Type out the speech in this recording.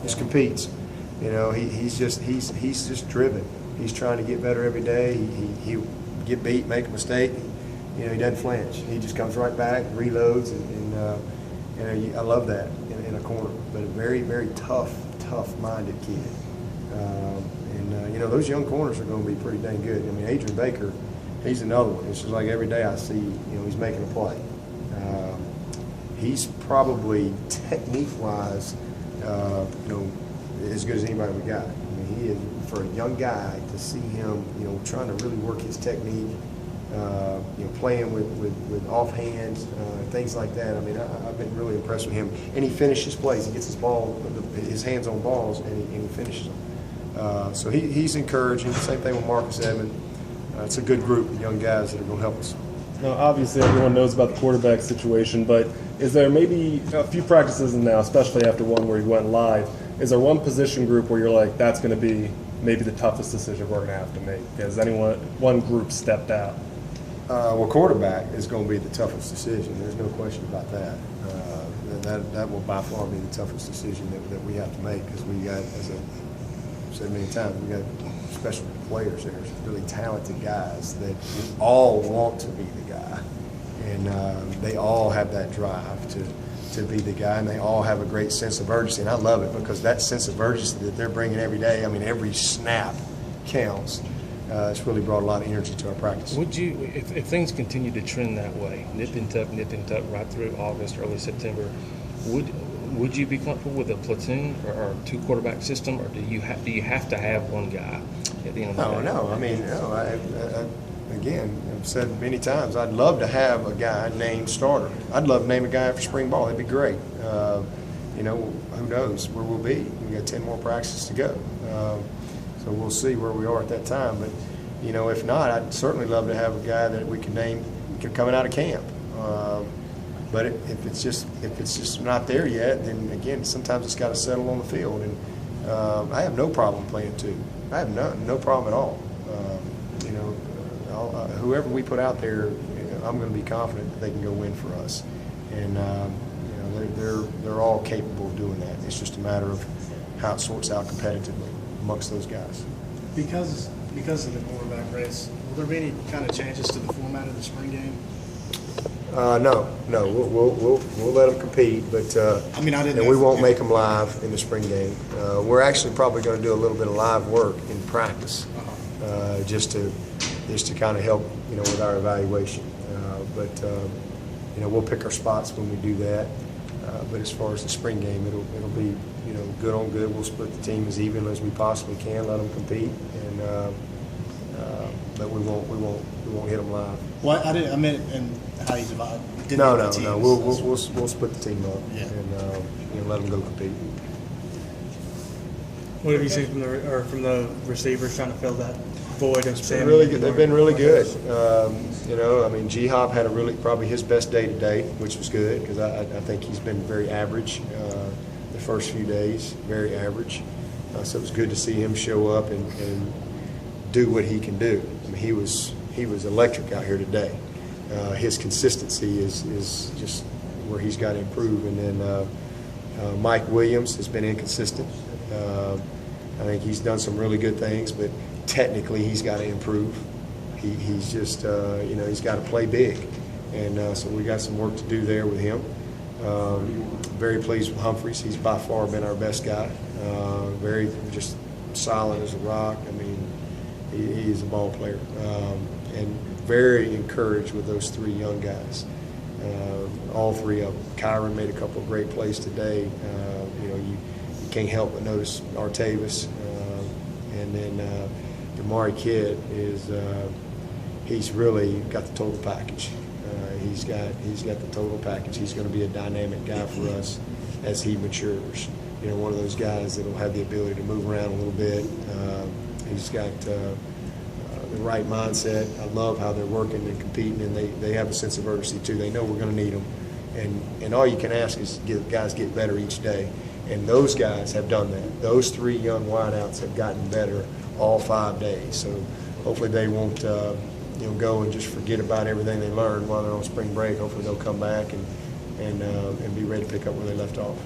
just competes. You know, he's just driven. He's trying to get better every day. He'll get beat, make a mistake. You know, he doesn't flinch. He just comes right back, reloads, and I love that in a corner. But a very, very tough-minded kid. You know, those young corners are going to be pretty dang good. I mean, Adrian Baker, he's another one. It's just like every day I see, you know, he's making a play. He's probably technique-wise, you know, as good as anybody we got. I mean, he is, for a young guy to see him, you know, trying to really work his technique, you know, playing with offhands, things like that. I mean, I've been really impressed with him. And he finishes plays. He gets his hands on balls, and he finishes them. So he's encouraging. Same thing with Marcus Edmond. It's a good group of young guys that are going to help us. Now, obviously, everyone knows about the quarterback situation, but is there maybe a few practices now, especially after one where you went live, is there one position group where you're like, that's going to be maybe the toughest decision we're going to have to make? Has one group stepped out? Well, quarterback is going to be the toughest decision. There's no question about that. That will by far be the toughest decision that we have to make, because we got, as I've said many times, we got special players there, really talented guys that all want to be the guy, and they all have that drive to be the guy, and they all have a great sense of urgency, and I love it, because that sense of urgency that they're bringing every day, I mean, every snap counts. It's really brought a lot of energy to our practice. Would you, if things continue to trend that way, nip and tuck right through August, early September, would you be comfortable with a platoon or two quarterback system, or do you have to have one guy at the end of the day? No. I mean, again, I've said many times, I'd love to have a guy named starter. I'd love to name a guy after spring ball. That'd be great. You know, who knows where we'll be? We got 10 more practices to go. So we'll see where we are at that time. But, you know, if not, I'd certainly love to have a guy that we can name coming out of camp. But if it's just not there yet, then again, sometimes it's got to settle on the field. And I have no problem playing two. I have no problem at all. You know, whoever we put out there, I'm going to be confident that they can go win for us. And you know, they're all capable of doing that. It's just a matter of how it sorts out competitively amongst those guys. Because of the quarterback race, will there be any kind of changes to the format of the spring game? No. We'll let them compete, but I mean, and we won't make them live in the spring game. We're actually probably going to do a little bit of live work in practice, just to kind of help, you know, with our evaluation. But you know, we'll pick our spots when we do that. But as far as the spring game, it'll be, you know, good on good. We'll split the team as even as we possibly can, let them compete, and but we won't hit them live. Well, I meant in how you divide. No. We'll split the team up, and you know, let them go compete. What have you seen from the receivers trying to fill that void of Sam? Really good. They've been really good. You know, I mean, G-Hop had probably his best day today, which was good, because I think he's been very average the first few days, very average. So it was good to see him show up and do what he can do. I mean, he was electric out here today. His consistency is just where he's got to improve. And then Mike Williams has been inconsistent. I think he's done some really good things, but technically he's got to improve. He's just, you know, he's got to play big. And so we got some work to do there with him. Very pleased with Humphreys. He's by far been our best guy. Very just solid as a rock. I mean, he's a ball player. And very encouraged with those three young guys. All three of them. Kyron made a couple of great plays today. You know, you can't help but notice Artavis. And then Damari Kidd he's really got the total package. He's got the total package. He's going to be a dynamic guy for us as he matures. You know, one of those guys that will have the ability to move around a little bit. He's got the right mindset. I love how they're working and competing, and they have a sense of urgency too. They know we're going to need them, and all you can ask is guys get better each day, and those guys have done that. Those three young wideouts have gotten better all 5 days. So hopefully they won't you know, go and just forget about everything they learned while they're on spring break. Hopefully they'll come back and be ready to pick up where they left off.